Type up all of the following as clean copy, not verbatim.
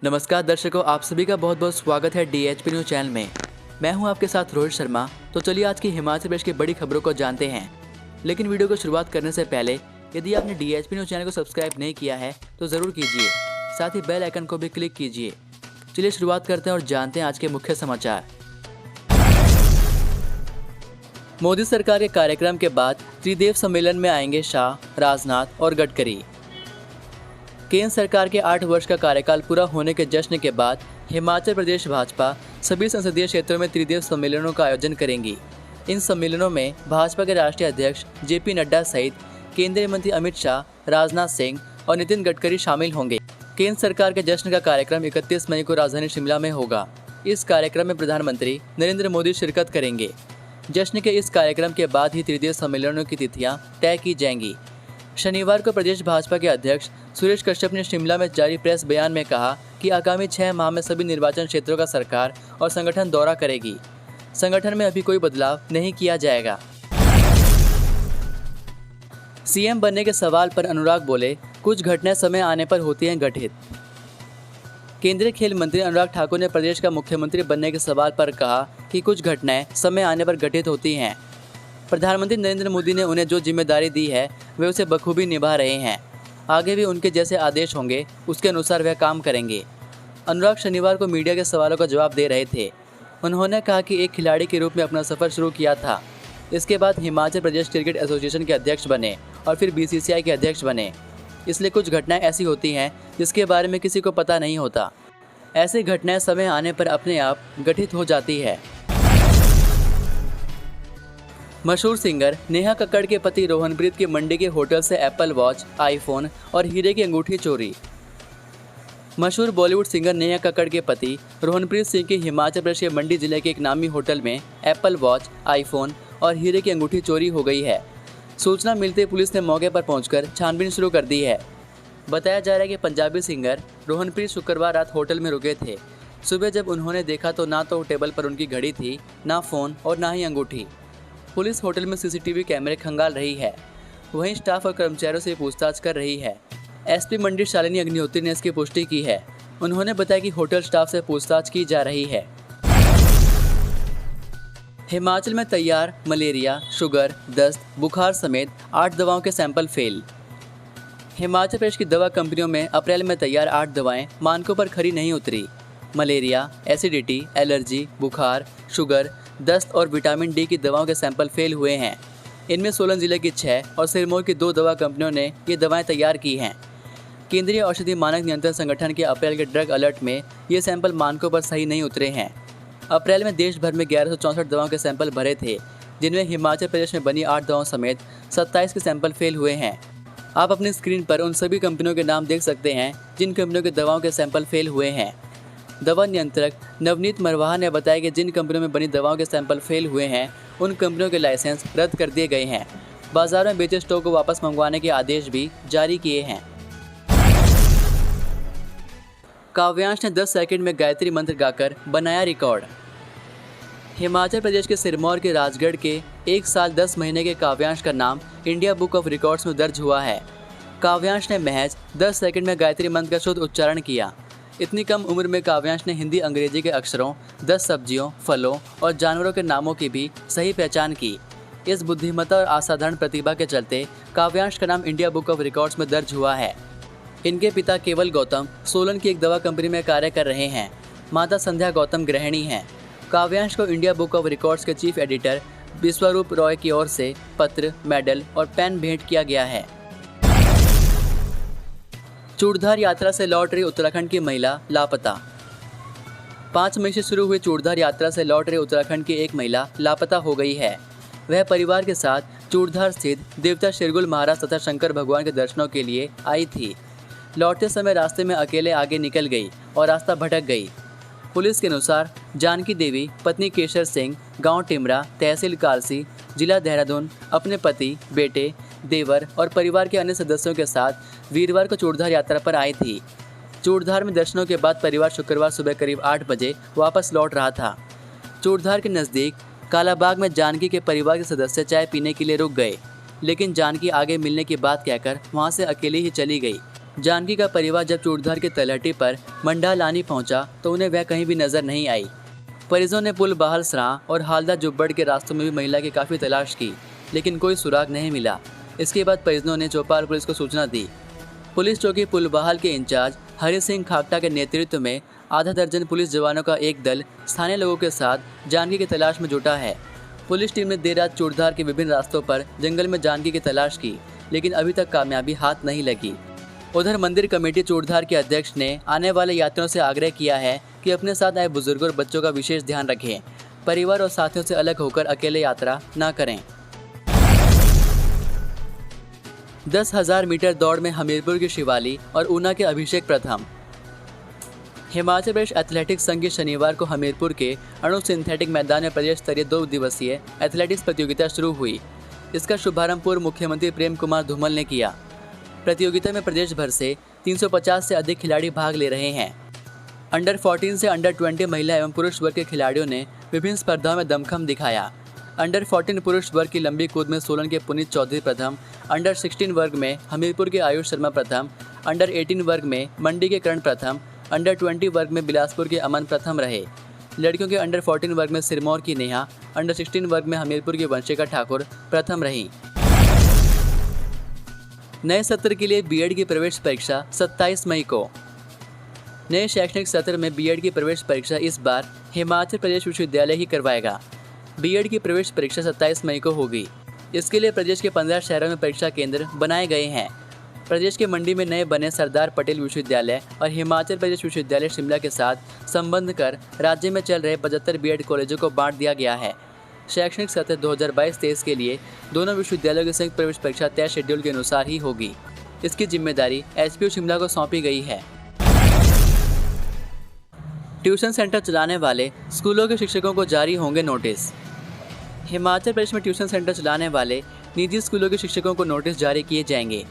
नमस्कार दर्शकों, आप सभी का बहुत बहुत स्वागत है DHP न्यूज चैनल में। मैं हूं आपके साथ रोहित शर्मा। तो चलिए आज की हिमाचल प्रदेश की बड़ी खबरों को जानते हैं। लेकिन वीडियो को शुरुआत करने से पहले यदि आपने DHP न्यूज चैनल को सब्सक्राइब नहीं किया है तो ज़रूर कीजिए, साथ ही बेल आइकन को भी क्लिक कीजिए। चलिए शुरुआत करते हैं और जानते हैं आज के मुख्य समाचार। मोदी सरकार के कार्यक्रम के बाद त्रिदेव सम्मेलन में आएंगे शाह, राजनाथ और गडकरी। केंद्र सरकार के 8 वर्ष का कार्यकाल पूरा होने के जश्न के बाद हिमाचल प्रदेश भाजपा सभी संसदीय क्षेत्रों में त्रिदेव सम्मेलनों का आयोजन करेंगी। इन सम्मेलनों में भाजपा के राष्ट्रीय अध्यक्ष JP नड्डा सहित केंद्रीय मंत्री अमित शाह, राजनाथ सिंह और नितिन गडकरी शामिल होंगे। केंद्र सरकार के जश्न का कार्यक्रम 31 मई को राजधानी शिमला में होगा। इस कार्यक्रम में प्रधानमंत्री नरेंद्र मोदी शिरकत करेंगे। जश्न के इस कार्यक्रम के बाद ही त्रिदेव सम्मेलनों की तिथियां तय की जाएंगी। शनिवार को प्रदेश भाजपा के अध्यक्ष सुरेश कश्यप ने शिमला में जारी प्रेस बयान में कहा कि आगामी 6 माह में सभी निर्वाचन क्षेत्रों का सरकार और संगठन दौरा करेगी। संगठन में अभी कोई बदलाव नहीं किया जाएगा। CM बनने के सवाल पर अनुराग बोले, कुछ घटनाएं समय आने पर होती हैं गठित। केंद्रीय खेल मंत्री अनुराग ठाकुर ने प्रदेश का मुख्यमंत्री बनने के सवाल पर कहा कि कुछ घटनाएं समय आने पर गठित होती हैं। प्रधानमंत्री नरेंद्र मोदी ने उन्हें जो जिम्मेदारी दी है वे उसे बखूबी निभा रहे हैं। आगे भी उनके जैसे आदेश होंगे, उसके अनुसार वह काम करेंगे। अनुराग शनिवार को मीडिया के सवालों का जवाब दे रहे थे। उन्होंने कहा कि एक खिलाड़ी के रूप में अपना सफ़र शुरू किया था। इसके बाद हिमाचल प्रदेश क्रिकेट एसोसिएशन के अध्यक्ष बने और फिर BCCI के अध्यक्ष बने। इसलिए कुछ घटनाएं ऐसी होती हैं जिसके बारे में किसी को पता नहीं होता। ऐसी घटनाएं समय आने पर अपने आप गठित हो जाती है। मशहूर सिंगर नेहा कक्कड़ के पति रोहनप्रीत की मंडी के होटल से एप्पल वॉच, आईफोन और हीरे की अंगूठी चोरी। मशहूर बॉलीवुड सिंगर नेहा कक्कड़ के पति रोहनप्रीत सिंह की हिमाचल प्रदेश के मंडी जिले के एक नामी होटल में एप्पल वॉच, आईफोन और हीरे की अंगूठी चोरी हो गई है। सूचना मिलते ही पुलिस ने मौके पर पहुंचकर छानबीन शुरू कर दी है। बताया जा रहा है कि पंजाबी सिंगर रोहनप्रीत शुक्रवार रात होटल में रुके थे। सुबह जब उन्होंने देखा तो ना तो टेबल पर उनकी घड़ी थी, ना फ़ोन और ना ही अंगूठी। पुलिस होटल में CCTV कैमरे खंगाल रही है। वहीं स्टाफ और कर्मचारियों से पूछताछ कर रही है। SP मंडी शालिनी अग्निहोत्री ने इसकी पुष्टि की है। उन्होंने बताया कि होटल स्टाफ से पूछताछ की जा रही है। हिमाचल में तैयार मलेरिया, शुगर, दस्त, बुखार समेत 8 दवाओं के सैंपल फेल। हिमाचल प्रदेश की दवा कंपनियों में अप्रैल में तैयार 8 दवाएं मानकों पर खरी नहीं उतरी। मलेरिया, एसिडिटी, एलर्जी, बुखार, शुगर, दस्त और विटामिन D की दवाओं के सैंपल फेल हुए हैं। इनमें सोलन जिले की 6 और सिरमौर की 2 दवा कंपनियों ने ये दवाएं तैयार की हैं। केंद्रीय औषधि मानक नियंत्रण संगठन के अप्रैल के ड्रग अलर्ट में ये सैंपल मानकों पर सही नहीं उतरे हैं। अप्रैल में देश भर में 1164 दवाओं के सैंपल भरे थे, जिनमें हिमाचल प्रदेश में बनी 8 दवाओं समेत 27 के सैंपल फेल हुए हैं। आप अपनी स्क्रीन पर उन सभी कंपनियों के नाम देख सकते हैं जिन कंपनियों के दवाओं के सैंपल फेल हुए हैं। दवा नियंत्रक नवनीत मरवाहा ने बताया कि जिन कंपनियों में बनी दवाओं के सैंपल फेल हुए हैं उन कंपनियों के लाइसेंस रद्द कर दिए गए हैं। बाजार में बेचे स्टॉक को वापस मंगवाने के आदेश भी जारी किए हैं। काव्यांश ने 10 सेकंड में गायत्री मंत्र गाकर बनाया रिकॉर्ड। हिमाचल प्रदेश के सिरमौर के राजगढ़ के 1 साल 10 महीने के काव्यांश का नाम इंडिया बुक ऑफ रिकॉर्ड्स में दर्ज हुआ है। काव्यांश ने महज 10 सेकंड में गायत्री मंत्र का शुद्ध उच्चारण किया। इतनी कम उम्र में काव्यांश ने हिंदी अंग्रेजी के अक्षरों, 10 सब्जियों, फलों और जानवरों के नामों की भी सही पहचान की। इस बुद्धिमत्ता और असाधारण प्रतिभा के चलते काव्यांश का नाम इंडिया बुक ऑफ रिकॉर्ड्स में दर्ज हुआ है। इनके पिता केवल गौतम सोलन की एक दवा कंपनी में कार्य कर रहे हैं। माता संध्या गौतम गृहिणी हैं। काव्यांश को इंडिया बुक ऑफ रिकॉर्ड्स के चीफ एडिटर विश्वरूप रॉय की ओर से पत्र, मेडल और पेन भेंट किया गया है। चूड़धार यात्रा से लौट रही उत्तराखंड की महिला लापता। 5 मई से शुरू हुई चूड़धार यात्रा से लौट रही उत्तराखंड की एक महिला लापता हो गई है। वह परिवार के साथ चूड़धार स्थित देवता शिरगुल महाराज तथा शंकर भगवान के दर्शनों के लिए आई थी। लौटते समय रास्ते में अकेले आगे निकल गई और रास्ता भटक गई। पुलिस के अनुसार जानकी देवी पत्नी केशर सिंह, गांव टिमरा, तहसील कालसी, जिला देहरादून, अपने पति, बेटे, देवर और परिवार के अन्य सदस्यों के साथ वीरवार को चूड़धार यात्रा पर आई थी। चूड़धार में दर्शनों के बाद परिवार शुक्रवार सुबह करीब 8 बजे वापस लौट रहा था। चूड़धार के नज़दीक कालाबाग में जानकी के परिवार के सदस्य चाय पीने के लिए रुक गए, लेकिन जानकी आगे मिलने की बात कहकर वहां से अकेली ही चली गई। जानकी का परिवार जब चूड़धार की तलहटी पर मंडालानी पहुंचा तो उन्हें वह कहीं भी नजर नहीं आई। परिजनों ने पुल बहाल सरां और हालदा जुब्बड़ के रास्तों में भी महिला की काफ़ी तलाश की, लेकिन कोई सुराग नहीं मिला। इसके बाद परिजनों ने चौपाल पुलिस को सूचना दी। पुलिस चौकी पुल बहाल के इंचार्ज हरि सिंह खाकटा के नेतृत्व में आधा दर्जन पुलिस जवानों का एक दल स्थानीय लोगों के साथ जानकी की तलाश में जुटा है। पुलिस टीम ने देर रात चूड़धार के विभिन्न रास्तों पर जंगल में जानकी की तलाश की, लेकिन अभी तक कामयाबी हाथ नहीं लगी। उधर मंदिर कमेटी चूड़धार के अध्यक्ष ने आने वाले यात्रियों से आग्रह किया है कि अपने साथ आए बुजुर्गों और बच्चों का विशेष ध्यान रखें। परिवार और साथियों से अलग होकर अकेले यात्रा न करें। 10,000 मीटर दौड़ में हमीरपुर की शिवाली और ऊना के अभिषेक प्रथम। हिमाचल प्रदेश एथलेटिक्स संघ की शनिवार को हमीरपुर के अणु सिंथेटिक मैदान में प्रदेश स्तरीय 2 दिवसीय एथलेटिक्स प्रतियोगिता शुरू हुई। इसका शुभारंभ पूर्व मुख्यमंत्री प्रेम कुमार धूमल ने किया। प्रतियोगिता में प्रदेश भर से 350 से अधिक खिलाड़ी भाग ले रहे हैं। अंडर 14 से अंडर 20 महिला एवं पुरुष वर्ग के खिलाड़ियों ने विभिन्न स्पर्धाओं में दमखम दिखाया। अंडर 14 पुरुष वर्ग की लंबी कूद में सोलन के पुनीत चौधरी प्रथम, अंडर 16 वर्ग में हमीरपुर के आयुष शर्मा प्रथम, अंडर 18 वर्ग में मंडी के करण प्रथम, अंडर 20 वर्ग में बिलासपुर के अमन प्रथम रहे। लड़कियों के अंडर 14 वर्ग में सिरमौर की नेहा, अंडर 16 वर्ग में हमीरपुर की वंशिका ठाकुर प्रथम रही। नए सत्र के लिए बीएड की प्रवेश परीक्षा 27 मई को। नए शैक्षणिक सत्र में बीएड की प्रवेश परीक्षा इस बार हिमाचल प्रदेश विश्वविद्यालय ही करवाएगा। बीएड की प्रवेश परीक्षा 27 मई को होगी। इसके लिए प्रदेश के 15 शहरों में परीक्षा केंद्र बनाए गए हैं। प्रदेश के मंडी में नए बने सरदार पटेल विश्वविद्यालय और हिमाचल प्रदेश विश्वविद्यालय शिमला के साथ संबंध कर राज्य में चल रहे 75 बीएड कॉलेजों को बांट दिया गया है। शैक्षणिक सत्र 2022-23 के लिए दोनों विश्वविद्यालयों की संयुक्त प्रवेश परीक्षा तय शेड्यूल के अनुसार ही होगी। इसकी जिम्मेदारी एसपीयू शिमला को सौंपी गई है। ट्यूशन सेंटर चलाने वाले स्कूलों के शिक्षकों को जारी होंगे नोटिस। हिमाचल प्रदेश में ट्यूशन सेंटर चलाने वाले निजी स्कूलों के शिक्षकों को नोटिस जारी किए जाएंगे।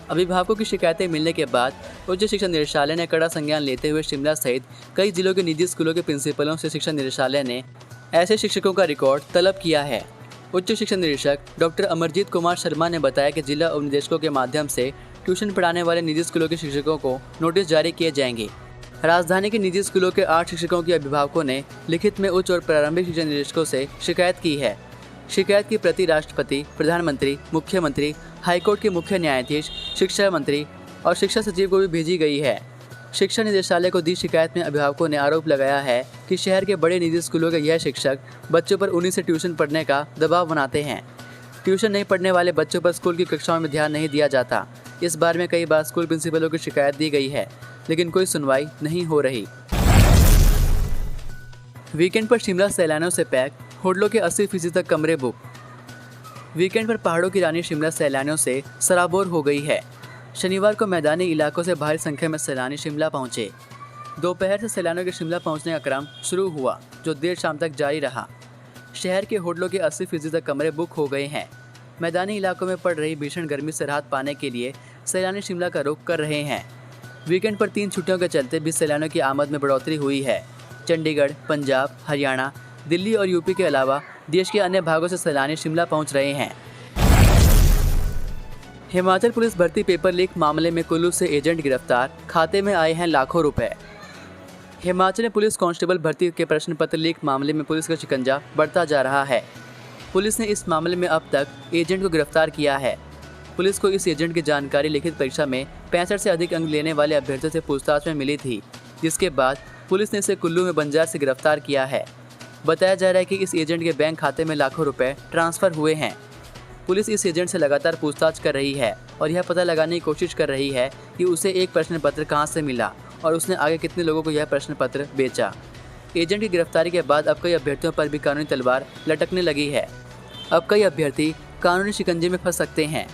अभिभावकों की शिकायतें मिलने के बाद उच्च शिक्षा निदेशालय ने कड़ा संज्ञान लेते हुए शिमला सहित कई जिलों के निजी स्कूलों के प्रिंसिपलों से शिक्षा निदेशालय ने ऐसे शिक्षकों का रिकॉर्ड तलब किया है। उच्च शिक्षा निदेशक डॉक्टर अमरजीत कुमार शर्मा ने बताया कि जिला उपनिदेशकों के माध्यम से ट्यूशन पढ़ाने वाले निजी स्कूलों के शिक्षकों को नोटिस जारी किए जाएंगे। राजधानी के निजी स्कूलों के 8 शिक्षकों के अभिभावकों ने लिखित में उच्च और प्रारंभिक शिक्षा निदेशकों से शिकायत की है। शिकायत की प्रति राष्ट्रपति, प्रधानमंत्री, मुख्यमंत्री, हाईकोर्ट के मुख्य न्यायाधीश, शिक्षा मंत्री और शिक्षा सचिव को भी भेजी गई है। शिक्षा निदेशालय को दी शिकायत में अभिभावकों ने आरोप लगाया है कि शहर के बड़े निजी स्कूलों के यह शिक्षक बच्चों पर उन्हीं से ट्यूशन पढ़ने का दबाव बनाते हैं। ट्यूशन नहीं पढ़ने वाले बच्चों पर स्कूल की कक्षाओं में ध्यान नहीं दिया जाता। इस बारे में कई बार स्कूल प्रिंसिपलों की शिकायत दी गई है, लेकिन कोई सुनवाई नहीं हो रही। वीकेंड पर शिमला सैलानियों से पैक, होटलों के 80% तक कमरे बुक। वीकेंड पर पहाड़ों की रानी शिमला सैलानियों से सराबोर हो गई है। शनिवार को मैदानी इलाकों से भारी संख्या में सैलानी शिमला पहुंचे। दोपहर से सैलानियों के शिमला पहुंचने का क्रम शुरू हुआ, जो देर शाम तक जारी रहा। शहर के होटलों के 80% तक कमरे बुक हो गए हैं। मैदानी इलाकों में पड़ रही भीषण गर्मी से राहत पाने के लिए सैलानी शिमला का रुख कर रहे हैं। वीकेंड पर 3 छुट्टियों के चलते भी सैलानियों की आमद में बढ़ोतरी हुई है। चंडीगढ़, पंजाब, हरियाणा, दिल्ली और यूपी के अलावा देश के अन्य भागों से सैलानी शिमला पहुंच रहे हैं। हिमाचल पुलिस भर्ती पेपर लीक मामले में कुल्लू से एजेंट गिरफ्तार, खाते में आए हैं लाखों रुपए। हिमाचल में पुलिस कांस्टेबल भर्ती के प्रश्न पत्र लीक मामले में पुलिस का शिकंजा बढ़ता जा रहा है। पुलिस ने इस मामले में अब तक एजेंट को गिरफ्तार किया है। पुलिस को इस एजेंट की जानकारी लिखित परीक्षा में 65 से अधिक अंक लेने वाले अभ्यर्थियों से पूछताछ में मिली थी, जिसके बाद पुलिस ने इसे कुल्लू में बंजार से गिरफ्तार किया है। बताया जा रहा है कि इस एजेंट के बैंक खाते में लाखों रुपए ट्रांसफर हुए हैं। पुलिस इस एजेंट से लगातार पूछताछ कर रही है और यह पता लगाने की कोशिश कर रही है कि उसे एक प्रश्न पत्र कहां से मिला और उसने आगे कितने लोगों को यह प्रश्न पत्र बेचा। एजेंट की गिरफ्तारी के बाद अब कई अभ्यर्थियों पर भी कानूनी तलवार लटकने लगी है। अब कई अभ्यर्थी कानूनी शिकंजे में फंस सकते हैं।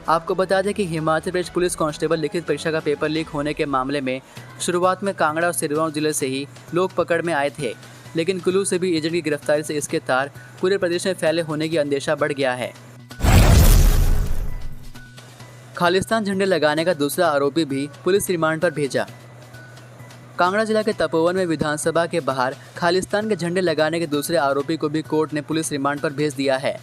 आपको बता दें कि हिमाचल प्रदेश पुलिस कांस्टेबल लिखित परीक्षा का पेपर लीक होने के मामले में शुरुआत में कांगड़ा और सिरमौर जिले से ही लोग पकड़ में आए थे, लेकिन कुल्लू से भी एजेंट की गिरफ्तारी से इसके तार पूरे प्रदेश में फैले होने की अंदेशा बढ़ गया है। खालिस्तान झंडे लगाने का दूसरा आरोपी भी पुलिस रिमांड पर भेजा। कांगड़ा जिला के तपोवन में विधानसभा के बाहर खालिस्तान के झंडे लगाने के दूसरे आरोपी को भी कोर्ट ने पुलिस रिमांड पर भेज दिया है।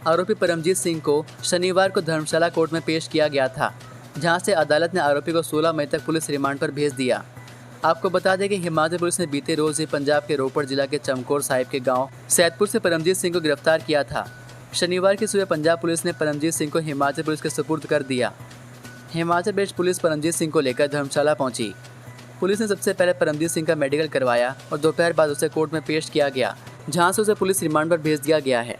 आरोपी परमजीत सिंह को शनिवार को धर्मशाला कोर्ट में पेश किया गया था, जहां से अदालत ने आरोपी को 16 मई तक पुलिस रिमांड पर भेज दिया। आपको बता दें कि हिमाचल पुलिस ने बीते रोज ही पंजाब के रोपड़ जिला के चमकौर साहिब के गांव सैदपुर से परमजीत सिंह को गिरफ्तार किया था। शनिवार की सुबह पंजाब पुलिस ने परमजीत सिंह को हिमाचल पुलिस के सुपुर्द कर दिया। हिमाचल प्रदेश पुलिस परमजीत सिंह को लेकर धर्मशाला पहुंची। पुलिस ने सबसे पहले परमजीत सिंह का मेडिकल करवाया और दोपहर बाद उसे कोर्ट में पेश किया गया, जहां से उसे पुलिस रिमांड पर भेज दिया गया है।